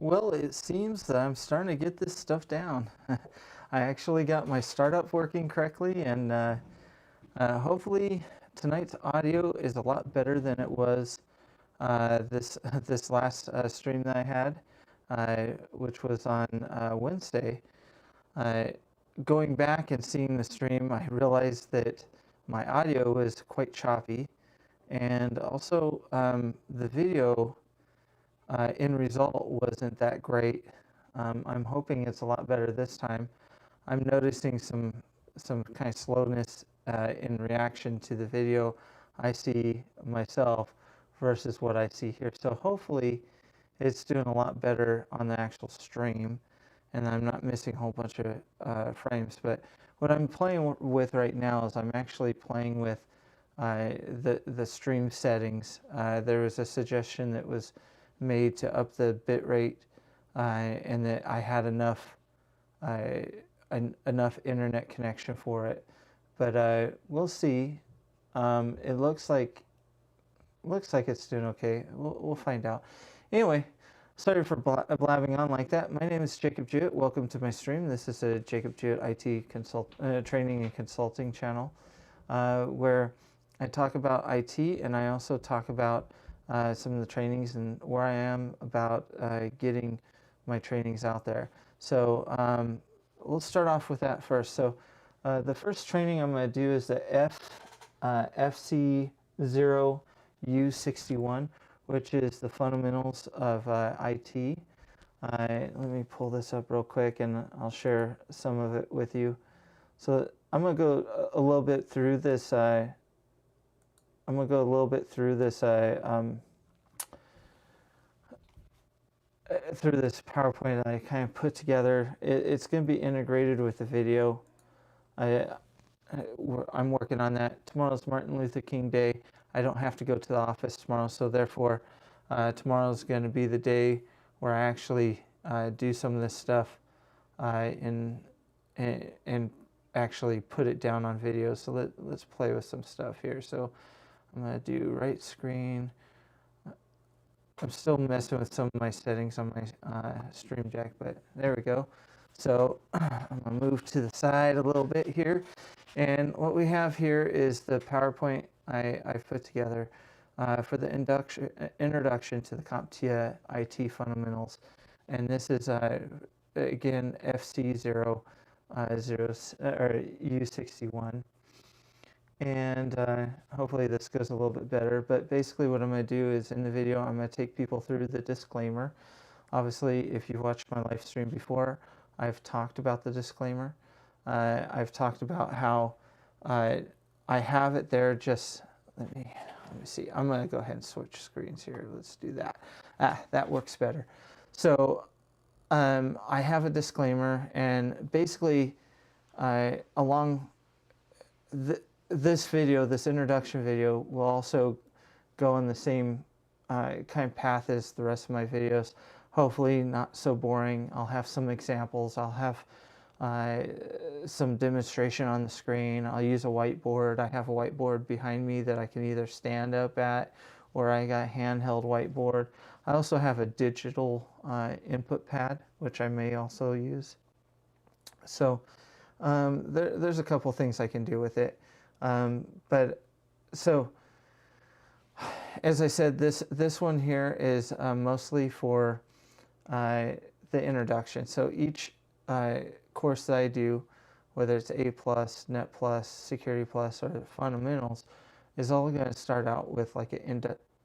Well, it seems that I'm starting to get this stuff down. I actually got my startup working correctly, and hopefully tonight's audio is a lot better than it was this last stream that I had, which was on Wednesday. Uh, Going back and seeing the stream, I realized that my audio was quite choppy, and also the video end result wasn't that great. I'm hoping it's a lot better this time. I'm noticing some kind of slowness in reaction to the video I see myself versus what I see here. So hopefully it's doing a lot better on the actual stream, and I'm not missing a whole bunch of frames. But what I'm playing with right now is I'm actually playing with the stream settings. There was a suggestion that was made to up the bit rate, and that I had enough internet connection for it. But we'll see. It looks like it's doing okay. We'll find out. Anyway, sorry for blabbing on like that. My name is Jacob Jewett. Welcome to my stream. This is a Jacob Jewett IT training and consulting channel, where I talk about IT, and I also talk about some of the trainings and where I am about getting my trainings out there. So we'll start off with that first. So the first training I'm going to do is the FC0U61, which is the fundamentals of IT. Let me pull this up real quick, and I'll share some of it with you. So I'm going to go a little bit through this. Through this PowerPoint that I kind of put together. It's going to be integrated with the video. I'm working on that. Tomorrow's Martin Luther King Day. I don't have to go to the office tomorrow, so therefore tomorrow's going to be the day where I actually do some of this stuff and actually put it down on video. So let's play with some stuff here. So I'm going to do right screen. I'm still messing with some of my settings on my Stream Deck, but there we go. So I'm going to move to the side a little bit here. And what we have here is the PowerPoint I've put together for the introduction to the CompTIA IT fundamentals. And this is, again, FC0U61. And hopefully this goes a little bit better. But basically what I'm going to do is in the video, I'm going to take people through the disclaimer. Obviously, if you've watched my live stream before, I've talked about the disclaimer. I've talked about how I have it there. Just let me see. I'm going to go ahead and switch screens here. Let's do that. That works better. So I have a disclaimer, and basically along this video, this introduction video, will also go on the same kind of path as the rest of my videos. Hopefully not so boring. I'll have some examples. I'll have some demonstration on the screen. I'll use a whiteboard. I have a whiteboard behind me that I can either stand up at, or I got a handheld whiteboard. I also have a digital input pad, which I may also use. So there's a couple things I can do with it. But so, as I said, this one here is mostly for the introduction. So each course that I do, whether it's A+, Net+, Security+, or Fundamentals, is all going to start out with like an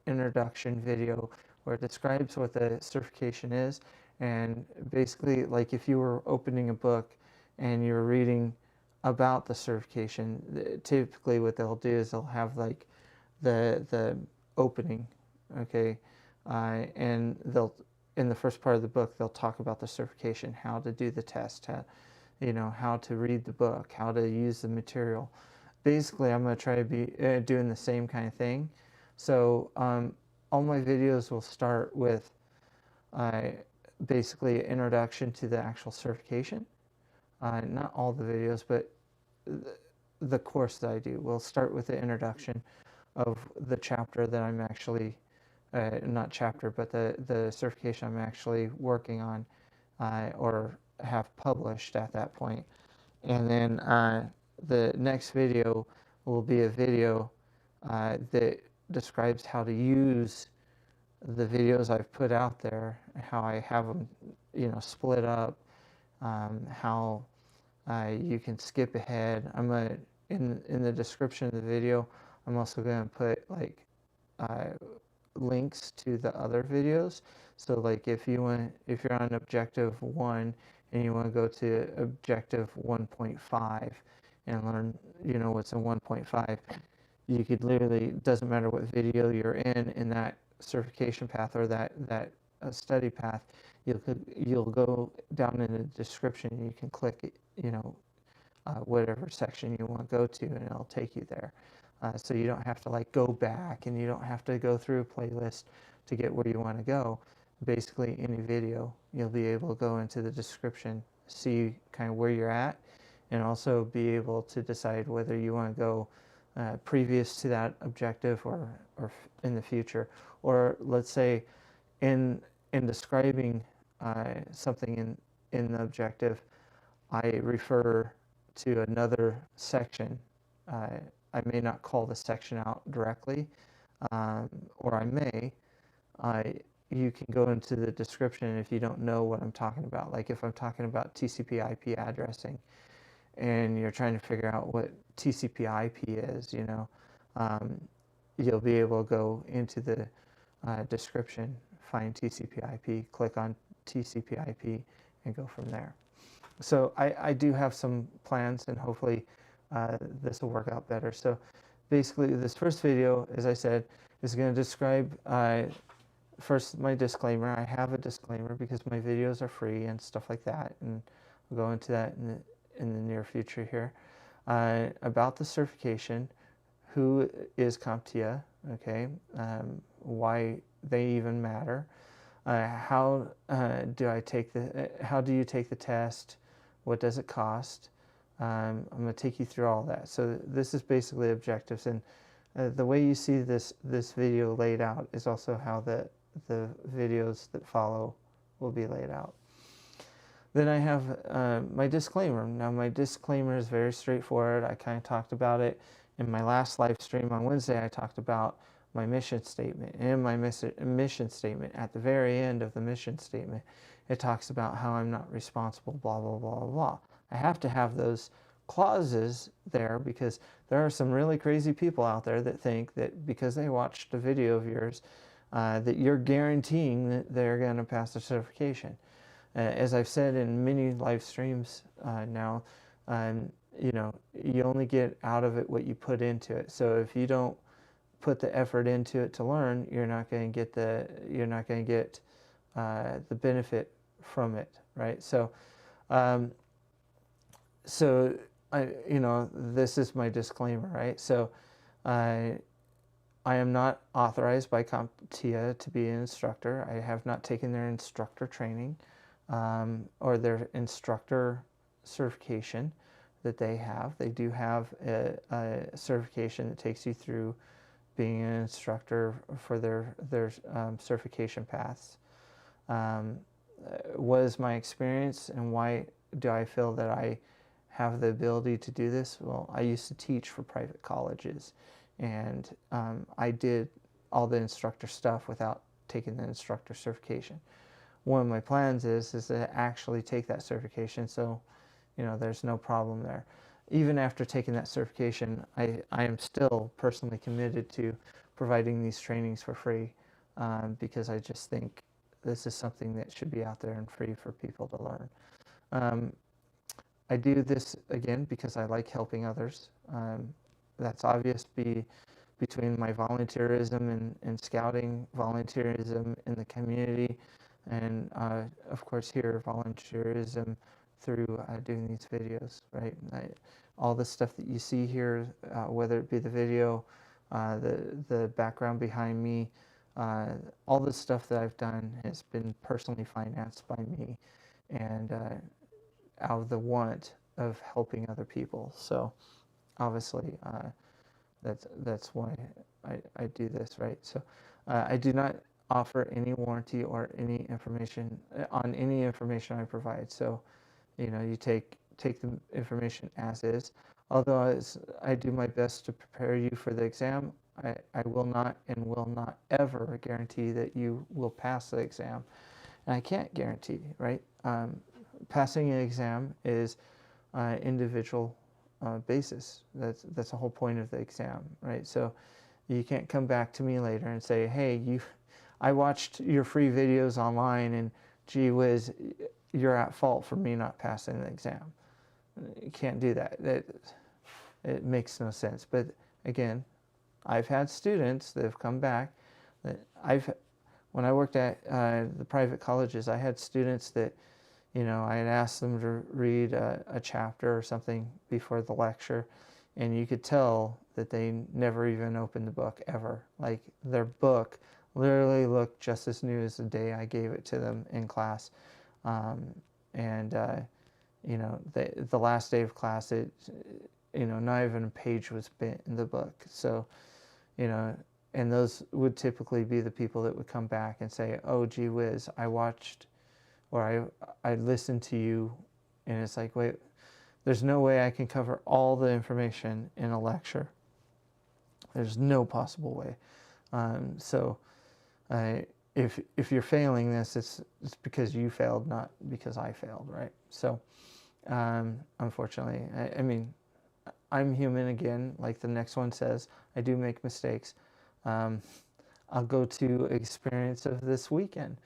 introduction video where it describes what the certification is, and basically like if you were opening a book and you're reading about the certification, typically what they'll do is they'll have like the opening, okay, and they'll, in the first part of the book, they'll talk about the certification, how to do the test, how to read the book, how to use the material. Basically, I'm going to try to be doing the same kind of thing. So all my videos will start with basically an introduction to the actual certification. Not all the videos, but the course that I do will start with the introduction of the chapter that I'm actually not chapter, but the certification I'm actually working on or have published at that point. And then the next video will be a video that describes how to use the videos I've put out there, how I have them, split up, how you can skip ahead. In the description of the video, I'm also going to put like uh, links to the other videos. So like if you're on objective 1 and you want to go to objective 1.5 and learn, what's in 1.5, you could literally, doesn't matter what video you're in that certification path or that study path, you'll go down in the description and you can click it, whatever section you want to go to, and it'll take you there. So you don't have to like go back, and you don't have to go through a playlist to get where you want to go. Basically, any video, you'll be able to go into the description, see kind of where you're at, and also be able to decide whether you want to go previous to that objective or in the future. Or let's say in describing something in the objective, I refer to another section. I may not call the section out directly, or I may. You can go into the description if you don't know what I'm talking about. Like if I'm talking about TCP/IP addressing, and you're trying to figure out what TCP/IP is, you'll be able to go into the description, find TCP/IP, click on TCP/IP, and go from there. So I do have some plans, and hopefully this will work out better. So basically this first video, as I said, is going to describe first my disclaimer. I have a disclaimer because my videos are free and stuff like that, and we'll go into that in the near future here. About the certification, who is CompTIA, okay, why they even matter, how do you take the test, what does it cost. I'm going to take you through all that. So this is basically objectives, and the way you see this video laid out is also how the videos that follow will be laid out. Then I have my disclaimer. Now my disclaimer is very straightforward. I kind of talked about it in my last live stream on Wednesday. I talked about my mission statement. And in my mission statement, at the very end of the mission statement, it talks about how I'm not responsible, blah, blah, blah, blah, blah. I have to have those clauses there because there are some really crazy people out there that think that because they watched a video of yours, that you're guaranteeing that they're going to pass the certification. As I've said in many live streams now, you only get out of it what you put into it. So if you don't put the effort into it to learn, you're not going to get the benefit from it, right? So, this is my disclaimer, right? So, I am not authorized by CompTIA to be an instructor. I have not taken their instructor training or their instructor certification that they have. They do have a certification that takes you through being an instructor for their certification paths. What is my experience and why do I feel that I have the ability to do this? Well, I used to teach for private colleges, and I did all the instructor stuff without taking the instructor certification. One of my plans is to actually take that certification, so there's no problem there. Even after taking that certification, I am still personally committed to providing these trainings for free because I just think this is something that should be out there and free for people to learn. I do this, again, because I like helping others. That's obvious between my volunteerism in scouting, volunteerism in the community, and of course here, volunteerism through doing these videos, right? All the stuff that you see here, whether it be the video, the background behind me, all the stuff that I've done has been personally financed by me, and out of the want of helping other people. So obviously That's why I do this, right? So I do not offer any warranty or any information on any information I provide. So you take the information as is. Although I do my best to prepare you for the exam, I will not and will not ever guarantee that you will pass the exam. And I can't guarantee, right? Passing an exam is individual basis. That's the whole point of the exam, right? So you can't come back to me later and say, hey, I watched your free videos online and gee whiz, you're at fault for me not passing the exam. You can't do that. It makes no sense. But again, I've had students that have come back that when I worked at the private colleges, I had students that, I had asked them to read a chapter or something before the lecture, and you could tell that they never even opened the book ever. Like their book literally looked just as new as the day I gave it to them in class. The last day of class, not even a page was bent in the book. So, and those would typically be the people that would come back and say, oh, gee whiz, I watched or I listened to you, and it's like, wait, there's no way I can cover all the information in a lecture. There's no possible way. If you're failing this, it's because you failed, not because I failed, right? So, unfortunately, I mean, I'm human again, like the next one says. I do make mistakes. I'll go to experience of this weekend.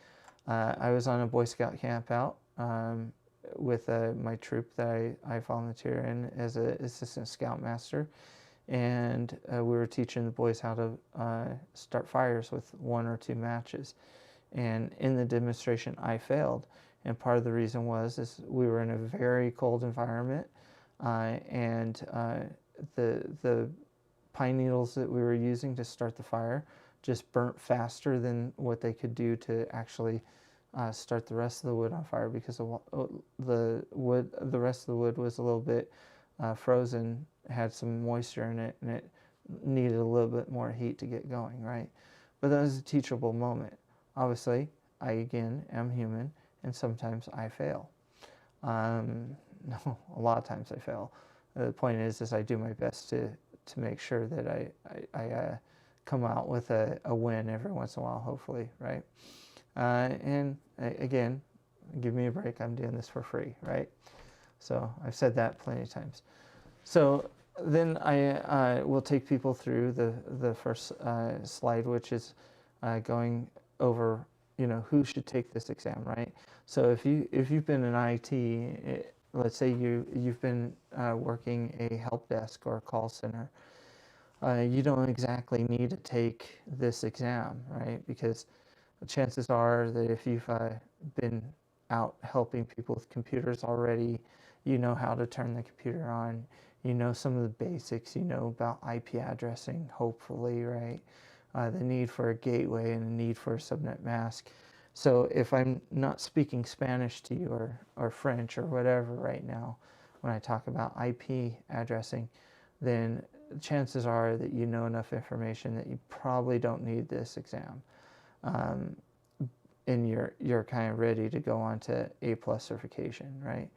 I was on a Boy Scout camp out with my troop that I volunteer in as an assistant scoutmaster, and we were teaching the boys how to start fires with 1 or 2 matches. And in the demonstration, I failed, and part of the reason is we were in a very cold environment, and the pine needles that we were using to start the fire just burnt faster than what they could do to actually start the rest of the wood on fire, because the rest of the wood was a little bit frozen, had some moisture in it, and it needed a little bit more heat to get going, right? But that was a teachable moment. Obviously, I again am human, and sometimes I fail. No, a lot of times I fail. The point is I do my best to make sure that I come out with a win every once in a while, hopefully, right? And again, give me a break. I'm doing this for free, right? So I've said that plenty of times. So then I will take people through the first slide, which is going over, who should take this exam, right? So if you've been in IT, let's say you've been working a help desk or a call center, you don't exactly need to take this exam, right? Because chances are that if you've been out helping people with computers already, you know how to turn the computer on, you know some of the basics, you know about IP addressing, hopefully, right? The need for a gateway and the need for a subnet mask. So if I'm not speaking Spanish to you or French or whatever right now, when I talk about IP addressing, then chances are that you know enough information that you probably don't need this exam. And you're kind of ready to go on to A+ certification, right?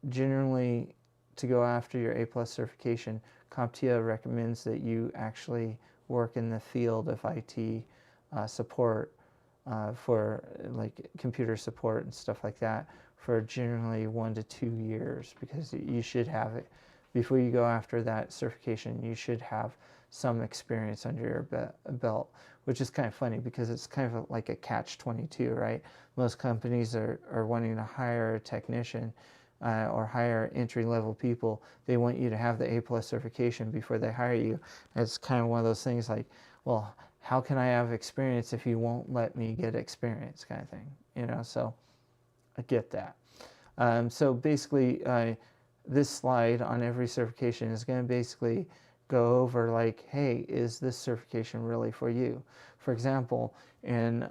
Generally, to go after your A+ certification, CompTIA recommends that you actually work in the field of IT support for like computer support and stuff like that for generally 1 to 2 years, because you should have it before you go after that certification. You should have some experience under your belt, which is kind of funny because it's kind of like a catch-22, right? Most companies are wanting to hire a technician or hire entry-level people. They want you to have the A+ certification before they hire you. And it's kind of one of those things like, well, how can I have experience if you won't let me get experience, kind of thing, so I get that. So basically, this slide on every certification is going to basically go over like, hey, is this certification really for you? For example, in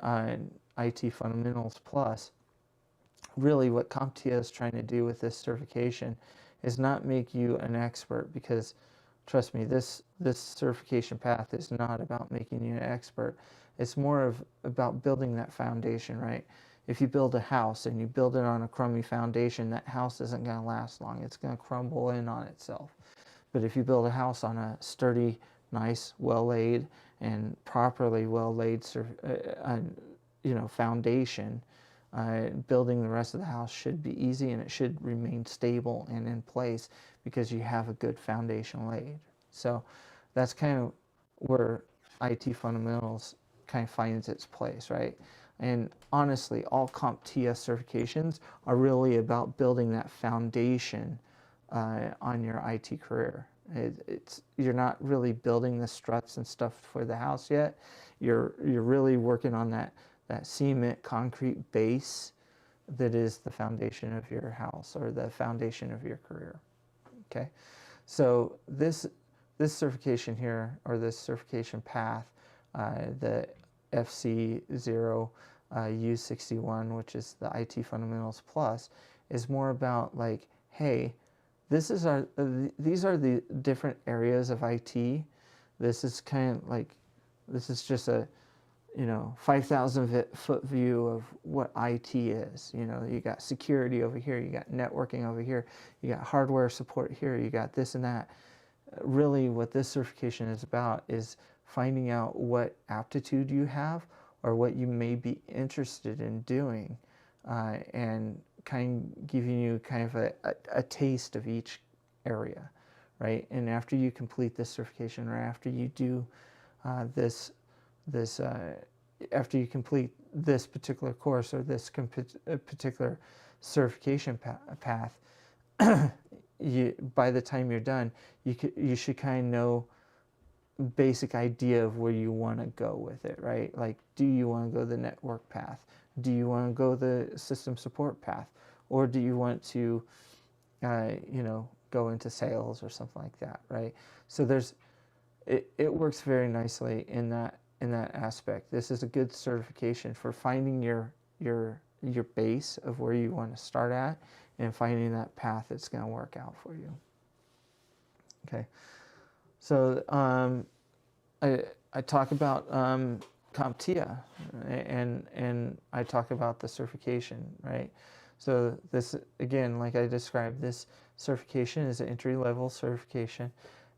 IT Fundamentals Plus, really what CompTIA is trying to do with this certification is not make you an expert, because trust me, this certification path is not about making you an expert. It's more of about building that foundation, right? If you build a house and you build it on a crummy foundation, that house isn't going to last long. It's going to crumble in on itself. But if you build a house on a sturdy, nice, well-laid, and properly well-laid, foundation, building the rest of the house should be easy, and it should remain stable and in place because you have a good foundation laid. So that's kind of where IT fundamentals kind of finds its place, right? And honestly, all CompTIA certifications are really about building that foundation on your IT career. You're not really building the struts and stuff for the house yet. You're really working on that cement concrete base that is the foundation of your house or the foundation of your career. Okay, so this certification here, or this certification path, the FC0 U61, which is the IT Fundamentals Plus, is more about like, hey, these are the different areas of IT. This is kind of like, this is just a 5,000 foot view of what IT is. You got security over here, you got networking over here, you got hardware support here, you got this and that. Really what this certification is about is finding out what aptitude you have or what you may be interested in doing, and kind of giving you kind of a taste of each area, right? And after you complete this certification, or after you do this after you complete this particular course or this particular certification path, by the time you're done, you should kind of know basic idea of where you want to go with it, right? Like, do you want to go the network path? Do you want to go the system support path? Or do you want to, go into sales or something like that, right? So it works very nicely in that aspect. This is a good certification for finding your base of where you want to start at and finding that path that's going to work out for you. Okay, so I talk about CompTIA, and I talk about the certification, right? So this, again, like I described, this certification is an entry-level certification,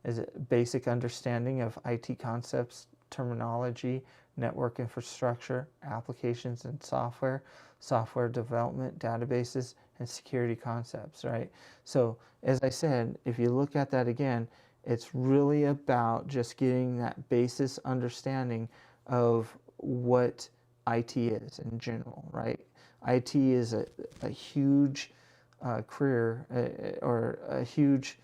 is a basic understanding of IT concepts, terminology, network infrastructure, applications and software development, databases, and security concepts, right? So as I said, if you look at that again, it's really about just getting that basis understanding of what IT is in general, right? IT is a huge career or a huge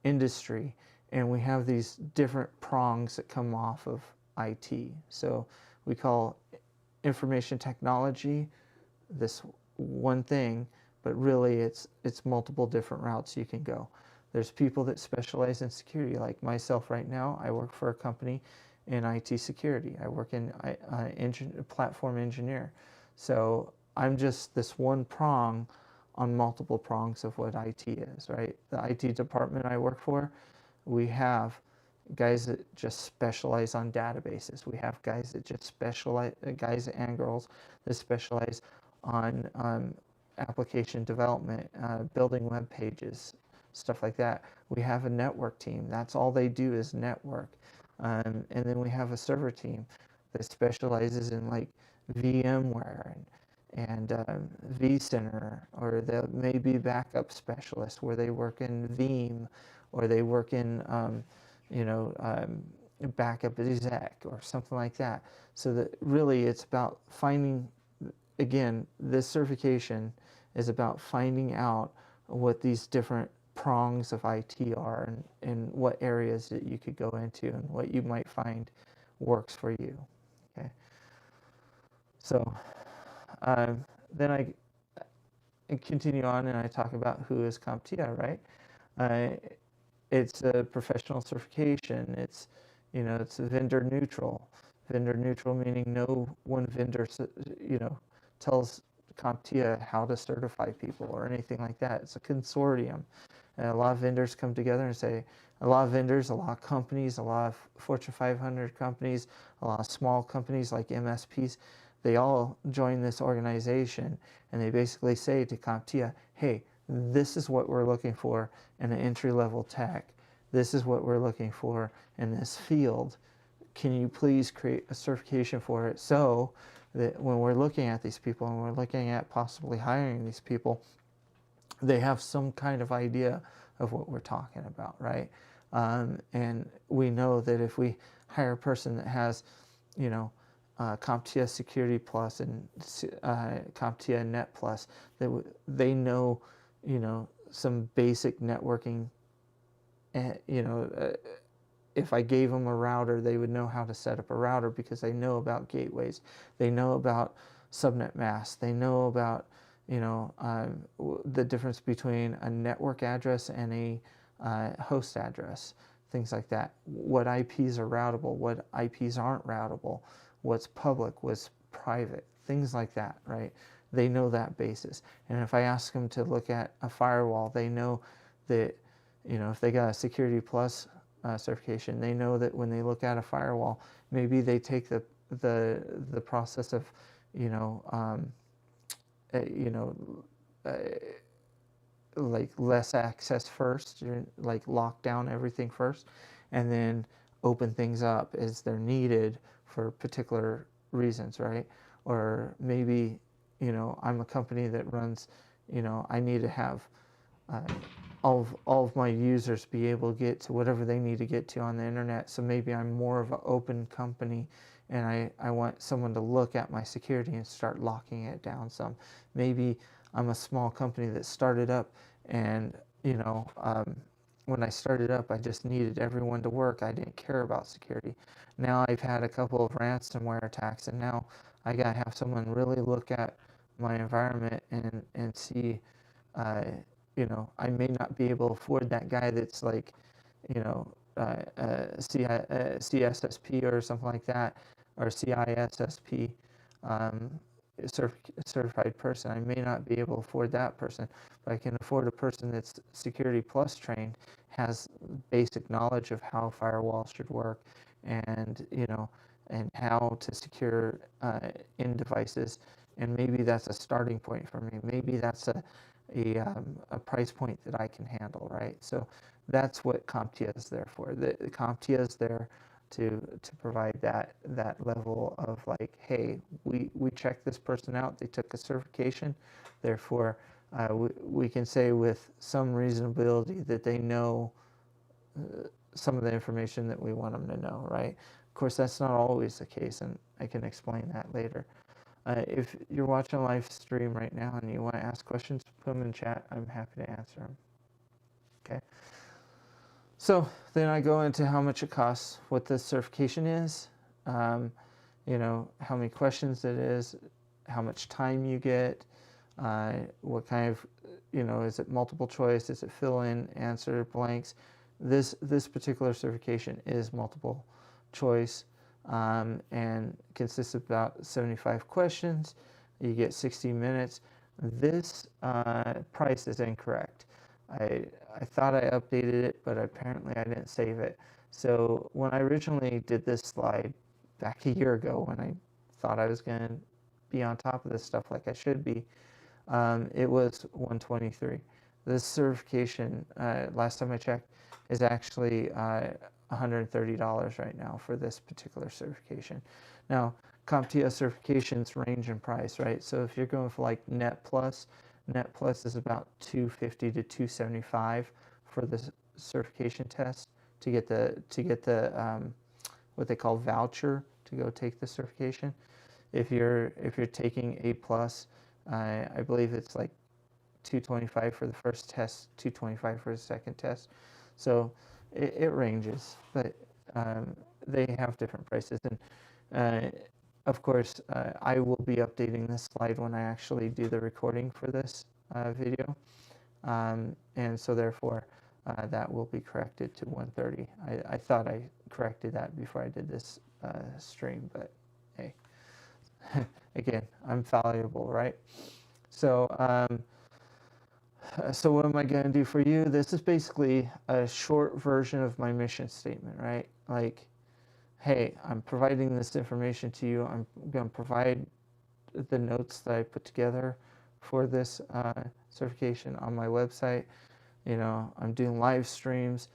industry, and we have these different prongs that come off of IT. So we call information technology this one thing, but really it's multiple different routes you can go. There's people that specialize in security, like myself right now. I work for a company in IT security. I work in platform engineer. So I'm just this one prong on multiple prongs of what IT is, right? The IT department I work for, we have guys that just specialize on databases. We have guys that just specialize, guys and girls that specialize on application development, building web pages, stuff like that. We have a network team. That's all they do is network. And then we have a server team that specializes in like VMware and vCenter, or they may be backup specialists where they work in Veeam, or they work in backup exec or something like that. So that really it's about finding, again, this certification is about finding out what these different prongs of IT are, and what areas that you could go into and what you might find works for you. Okay. So then I continue on and I talk about who is CompTIA, right? It's a professional certification. It's vendor neutral. Vendor neutral meaning no one vendor tells CompTIA how to certify people or anything like that. It's a consortium. And a lot of vendors come together and say, a lot of vendors, a lot of companies, a lot of Fortune 500 companies, a lot of small companies like MSPs, they all join this organization, and they basically say to CompTIA, hey, this is what we're looking for in an entry-level tech. This is what we're looking for in this field. Can you please create a certification for it so that when we're looking at these people and we're looking at possibly hiring these people, they have some kind of idea of what we're talking about, right? And we know that if we hire a person that has, you know, CompTIA Security Plus and CompTIA Net Plus, that they know, you know, some basic networking. You know, if I gave them a router, they would know how to set up a router because they know about gateways, they know about subnet masks, they know about, you know, the difference between a network address and a host address, things like that. What IPs are routable, what IPs aren't routable, what's public, what's private, things like that, right? They know that basis. And if I ask them to look at a firewall, they know that, you know, if they got a Security Plus certification, they know that when they look at a firewall, maybe they take the process of, you know, like less access first, like lock down everything first, and then open things up as they're needed for particular reasons, right? Or maybe, you know, I'm a company that runs, you know, I need to have all of my users be able to get to whatever they need to get to on the internet. So maybe I'm more of an open company, and I want someone to look at my security and start locking it down some. Maybe I'm a small company that started up, and, you know, when I started up, I just needed everyone to work. I didn't care about security. Now I've had a couple of ransomware attacks, and now I gotta have someone really look at my environment and see, you know, I may not be able to afford that guy that's like, you know, CSSP or something like that, or CISSP certified person. I may not be able to afford that person, but I can afford a person that's Security Plus trained, has basic knowledge of how firewalls should work, and, you know, and how to secure in devices. And maybe that's a starting point for me. Maybe that's a price point that I can handle, right? So that's what CompTIA is there for. The CompTIA is there to provide that level of like, hey, we checked this person out. They took a certification. Therefore, we can say with some reasonability that they know some of the information that we want them to know, right? Of course, that's not always the case, and I can explain that later. If you're watching a live stream right now and you want to ask questions, put them in chat. I'm happy to answer them. Okay. So then I go into how much it costs, what the certification is, you know, how many questions it is, how much time you get, what kind of, you know, is it multiple choice? Is it fill in, answer, blanks? This particular certification is multiple choice. And consists of about 75 questions. You get 60 minutes. This price is incorrect. I thought I updated it, but apparently I didn't save it. So when I originally did this slide back a year ago, when I thought I was going to be on top of this stuff like I should be, it was $123. This certification, last time I checked, is actually $130 right now for this particular certification. Now, CompTIA certifications range in price, right? So if you're going for like Net Plus is about $250 to $275 for the certification test to get the what they call voucher to go take the certification. If you're taking A plus, I believe it's like $225 for the first test, $225 for the second test. So it ranges, but they have different prices. And of course, I will be updating this slide when I actually do the recording for this video. And so therefore, that will be corrected to 130. I thought I corrected that before I did this stream, but hey, again, I'm fallible, right? So So what am I going to do for you? This is basically a short version of my mission statement, right? Like, hey, I'm providing this information to you. I'm going to provide the notes that I put together for this certification on my website. You know, I'm doing live streams.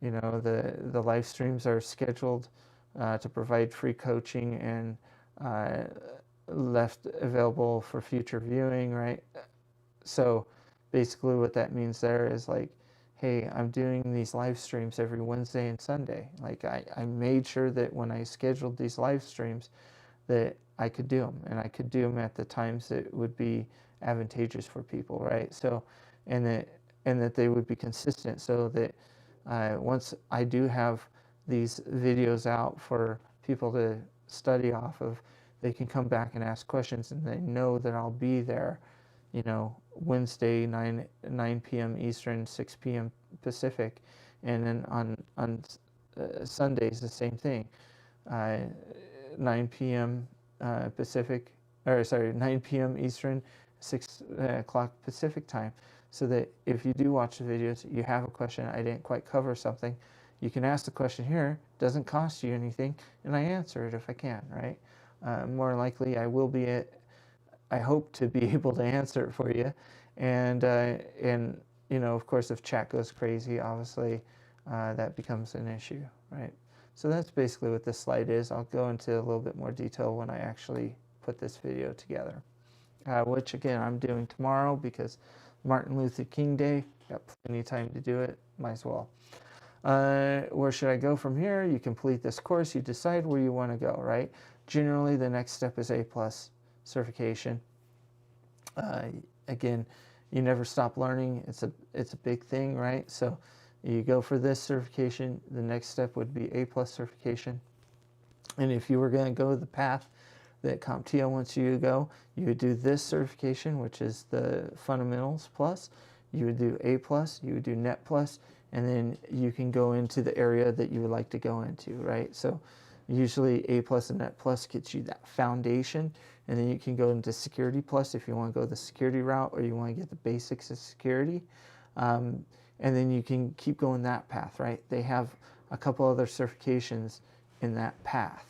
You know, the live streams are scheduled to provide free coaching and uh, left available for future viewing, right? So basically what that means there is like, hey, I'm doing these live streams every Wednesday and Sunday. Like I made sure that when I scheduled these live streams that I could do them, and I could do them at the times that would be advantageous for people, right? So, and that they would be consistent, so that once I do have these videos out for people to study off of, they can come back and ask questions, and they know that I'll be there, you know, Wednesday 9 p.m. Eastern, 6 p.m. Pacific, and then on Sundays the same thing. 9 p.m. Pacific, or sorry, 9 p.m. Eastern, 6 o'clock Pacific time, so that if you do watch the videos, you have a question, I didn't quite cover something, you can ask the question here, doesn't cost you anything, and I answer it if I can, right? More likely I will be, I hope to be able to answer it for you, and you know, of course, if chat goes crazy, obviously that becomes an issue, right? So that's basically what this slide is. I'll go into a little bit more detail when I actually put this video together, which again I'm doing tomorrow because Martin Luther King Day. Got plenty of time to do it. Might as well. Where should I go from here? You complete this course. You decide where you want to go, right? Generally, the next step is A+ certification. Again, you never stop learning. It's a big thing, right? So you go for this certification. The next step would be A+ certification. And if you were going to go the path that CompTIA wants you to go, you would do this certification, which is the Fundamentals Plus. You would do A+, you would do Net Plus, and then you can go into the area that you would like to go into, right? So usually A+ and Net Plus gets you that foundation, and then you can go into Security Plus if you want to go the security route, or you want to get the basics of security. And then you can keep going that path, right? They have a couple other certifications in that path.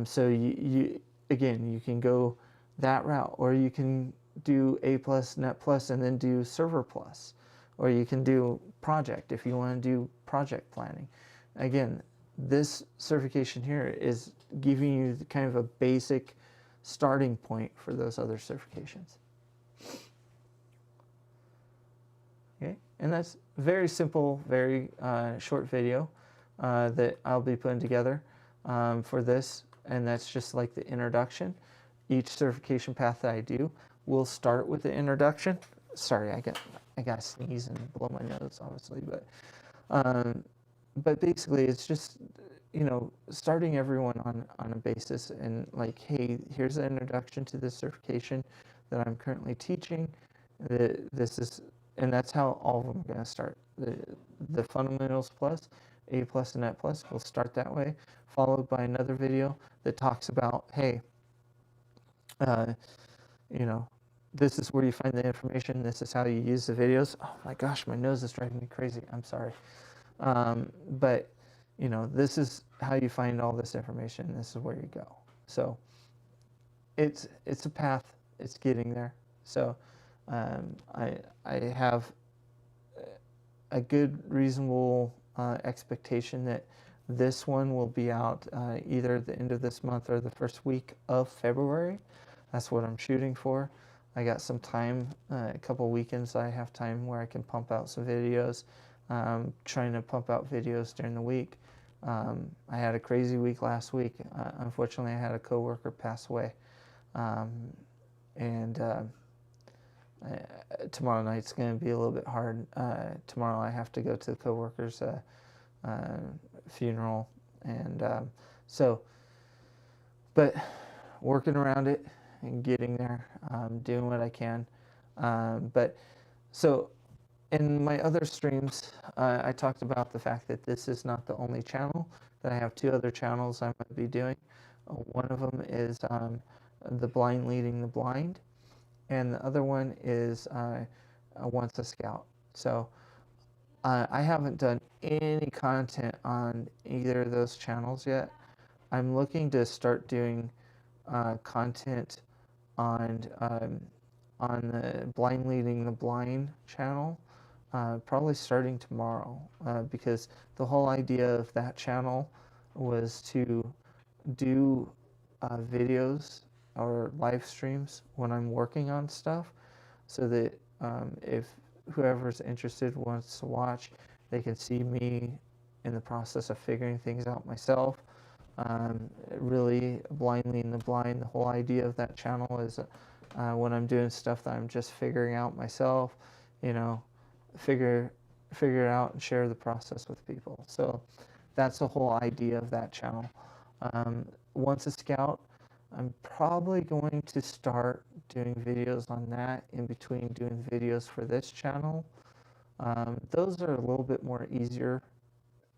So you again, you can go that route, or you can do A+, Net Plus, and then do Server Plus, or you can do Project if you want to do project planning. Again, this certification here is giving you kind of a basic starting point for those other certifications. Okay, and that's very simple, very short video that I'll be putting together for this, and that's just like the introduction. Each certification path that I do will start with the introduction. Sorry, I got to sneeze and blow my nose, obviously, but basically it's just, you know, starting everyone on a basis and like, hey, here's the introduction to this certification that I'm currently teaching. This is, and that's how all of them are going to start. The Fundamentals Plus, A+, and Net Plus will start that way, followed by another video that talks about, hey, you know, this is where you find the information. This is how you use the videos. Oh my gosh, my nose is driving me crazy. I'm sorry. But, you know, this is how you find all this information. This is where you go. So it's a path. It's getting there. So I have a good, reasonable expectation that this one will be out either the end of this month or the first week of February. That's what I'm shooting for. I got some time, a couple weekends I have time where I can pump out some videos. Trying to pump out videos during the week. I had a crazy week last week. Unfortunately, I had a coworker pass away. Tomorrow night's going to be a little bit hard. Tomorrow I have to go to the coworker's funeral, and but working around it and getting there, doing what I can. But so in my other streams, I talked about the fact that this is not the only channel, that I have two other channels I'm going to be doing. One of them is the blind leading the blind, and the other one is once a scout. So I haven't done any content on either of those channels yet. I'm looking to start doing content on the Blind Leading the Blind channel, probably starting tomorrow, because the whole idea of that channel was to do videos or live streams when I'm working on stuff, so that if whoever's interested wants to watch, they can see me in the process of figuring things out myself. Really blindly in the blind. The whole idea of that channel is when I'm doing stuff that I'm just figuring out myself, you know, figure figure it out and share the process with people. So that's the whole idea of that channel. Once a scout, I'm probably going to start doing videos on that in between doing videos for this channel. Those are a little bit more easier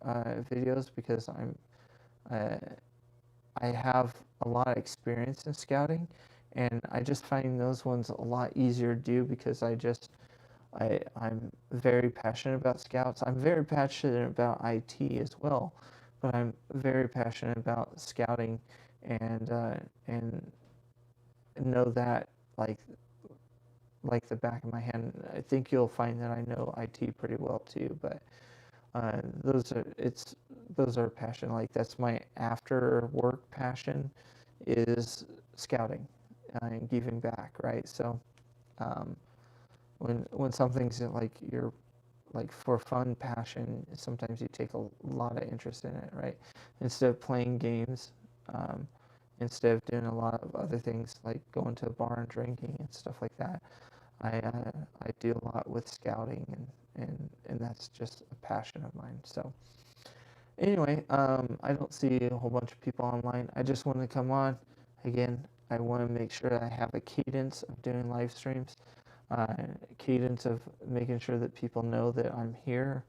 videos because uh, I have a lot of experience in scouting, and I just find those ones a lot easier to do because I'm very passionate about scouts. I'm very passionate about IT as well, but I'm very passionate about scouting and know that like like the back of my hand. I think you'll find that I know IT pretty well too, but those are passion. Like that's my after work passion is scouting and giving back, right? So um, when something's like your like for fun passion, sometimes you take a lot of interest in it, right? Instead of playing games, um, instead of doing a lot of other things like going to a bar and drinking and stuff like that, I do a lot with scouting and that's just a passion of mine. So anyway, I don't see a whole bunch of people online. I just want to come on again. I want to make sure I have a cadence of doing live streams, cadence of making sure that people know that I'm here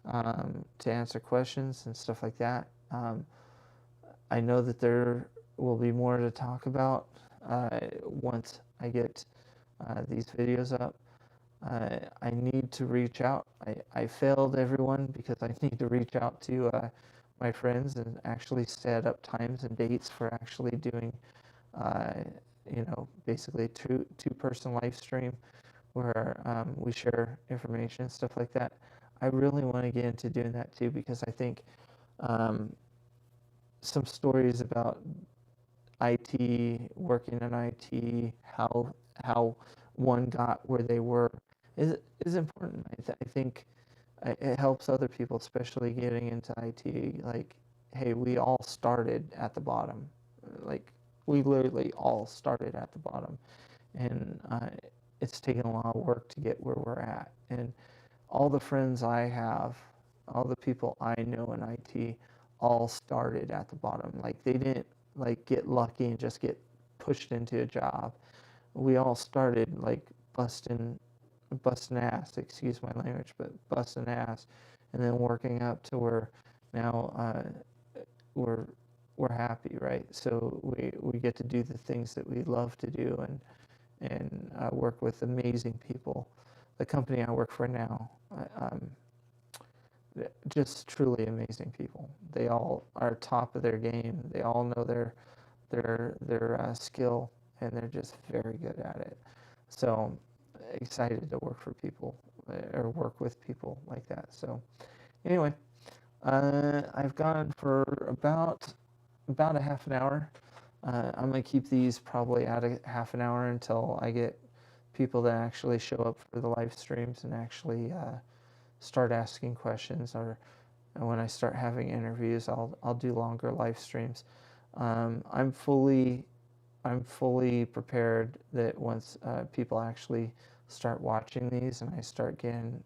to answer questions and stuff like that. I know that there will be more to talk about once I get these videos up. I need to reach out. I failed everyone because I need to reach out to my friends and actually set up times and dates for actually doing, uh, basically a two-person live stream where we share information and stuff like that. I really want to get into doing that too because I think um, some stories about IT, working in IT, how one got where they were is important. I think it helps other people, especially getting into IT. Like, hey, we all started at the bottom. Like, we literally all started at the bottom, and it's taken a lot of work to get where we're at. And all the friends I have, all the people I know in IT, all started at the bottom. Like they didn't like get lucky and just get pushed into a job. We all started like busting ass, excuse my language, but busting ass, and then working up to where now we're we're happy, right? So we get to do the things that we love to do and work with amazing people. The company I work for now, just truly amazing people. They all are top of their game. They all know their skill, and they're just very good at it. So excited to work for people or work with people like that. So anyway, I've gone for about a half an hour. I'm gonna keep these probably at a half an hour until I get people that actually show up for the live streams and actually start asking questions, or when I start having interviews, I'll do longer live streams. I'm fully prepared that once people actually start watching these and I start getting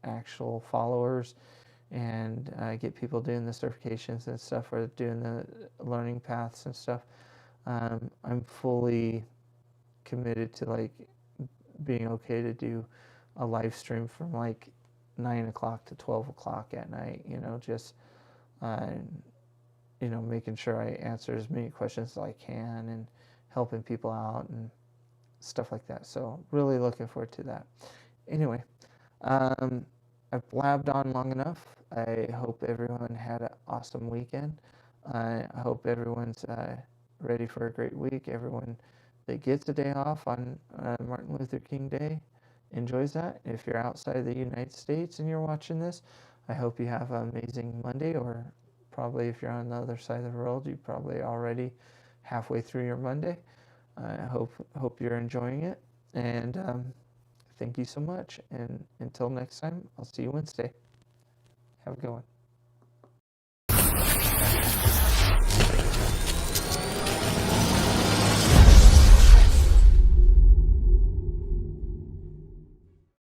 actual followers and get people doing the certifications and stuff or doing the learning paths and stuff, I'm fully committed to like being okay to do a live stream from like 9 o'clock to 12 o'clock at night, just uh, making sure I answer as many questions as I can and helping people out and stuff like that. So really looking forward to that. Anyway, I've blabbed on long enough. I hope everyone had an awesome weekend. I hope everyone's ready for a great week. Everyone that gets a day off on Martin Luther King Day enjoys that. If you're outside of the United States and you're watching this, I hope you have an amazing Monday, or probably if you're on the other side of the world, you're probably already halfway through your Monday. I hope you're enjoying it, and thank you so much. And until next time, I'll see you Wednesday. Have a good one.